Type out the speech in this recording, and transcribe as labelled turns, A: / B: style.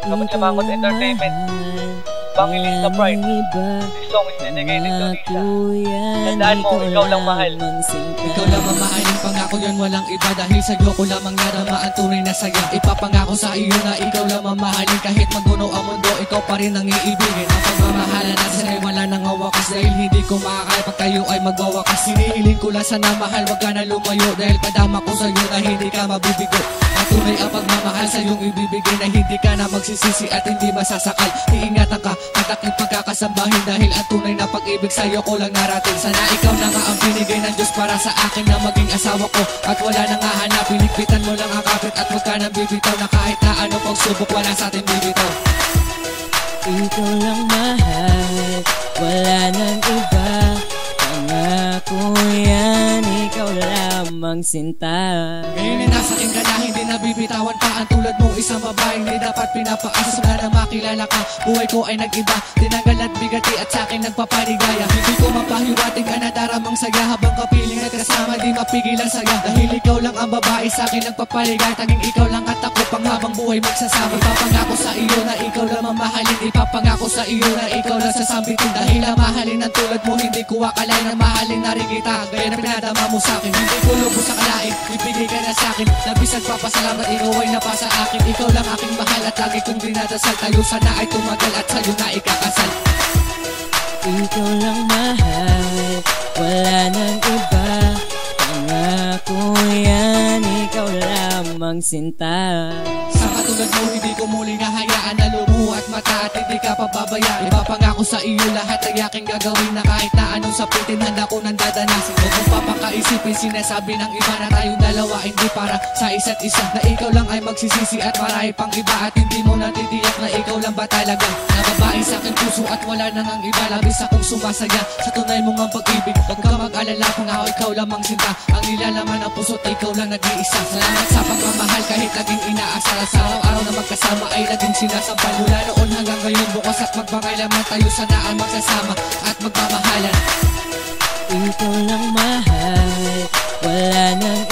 A: Kapag sa Mangot Entertainment, Bangilin sa Pride. This song is dedicated to Lisa. Tandaan mo, ikaw lang mahal.
B: Ikaw lang mamahalin, pangako yan walang iba. Dahil sa'yo ko lamang narama ang tunay na saya. Ipapangako sa iyo na ikaw lang mamahalin. Kahit maguno ang mundo, ikaw pa rin ang iibigin. Ang pagmamahalan natin ay wala nang wakas. Dahil hindi ko makakaya pag kayo ay magwawakas. Hinihiling ko lang sana mahal, wag ka na lumayo. Dahil padama ko sa'yo na hindi ka mabibigo. Ang tunay ang pagmamahal sa iyong ibibigay, na hindi ka na magsisisi at hindi masasakal. Iingatan ka at aking pagkakasambahin, dahil ang tunay na pag-ibig sa'yo ko lang narating. Sana ikaw na nga ang binigay ng Diyos para sa akin na maging asawa ko. At wala nang hahanap, pinikpitan mo lang ang kapit. At wag ka nang bibitaw, na kahit na anong pagsubok wala sa atin bibitaw.
C: Ikaw lang mahal, wala nang iba. Pangako yan, ikaw lamang sinta.
B: Ngayon ay nasa akin ka na, hindi nabibitawan pa. Ang tulad mo isang babaeng di dapat pinapaasa. Simula na makilala ka, buhay ko ay nag-iba. Tinanggal at bigati at sa'kin nagpapaligaya. Hindi ko mapahiwating ka na daramang saya. Habang kapiling at kasama di mapigil ang saya. Dahil ikaw lang ang babae sa'kin nagpapaligaya. Taging ikaw lang at ako pang habang buhay magsasama. Ipapangako sa iyo na ikaw lang mamahalin. Ipapangako sa iyo na ikaw lang sasambitin. Dahil ang mahalin ang tulad mo, hindi ko akalain na mahalin na rin kita. Gaya na pinadama mo sa'kin, hindi ko lubos sa kalain. Ibigay ka na sa'kin, nabisag papasalamat. Ikaw ay napasa akin, ikaw lang aking mahal. At lagi kong dinadasal, tayo sana ay tumagal. At sa'yo na ikakasal.
C: Ikaw lang mahal, wala nang iba. Pangako yan, ikaw lamang sinta.
B: Sa katulad mo, hindi ko muling hahayaan na lumuho at mata at hindi ka pababayaan. Ipapangako sa iyo lahat ay aking gagawin, na kahit na anong sapitin handa ko nang dadanasin. Huwag mong papakaisipin, sinasabi ng iba na tayong dalawa hindi para sa isa't isa. Na ikaw lang ay magsisisi at marami pang iba. At hindi mo natitiyak na ikaw lang ba talaga na babae sa aking puso at wala nang ang iba. Labis akong sumasaya sa tunay mong ang pag-ibig. Huwag ka mag-alala kung ako ikaw lamang sinta. Ang nilalaman ng puso't ikaw lang nag-iisa. Salamat sa pagmamahal kahit naging inaasal. Sa araw-araw na magkasama ay naging sinasampal. Mula noon hanggang ngayon, bukas at magbangailaman tayo sana ang magsasama at magmamahalan.
C: Ikaw lang mahal, wala nang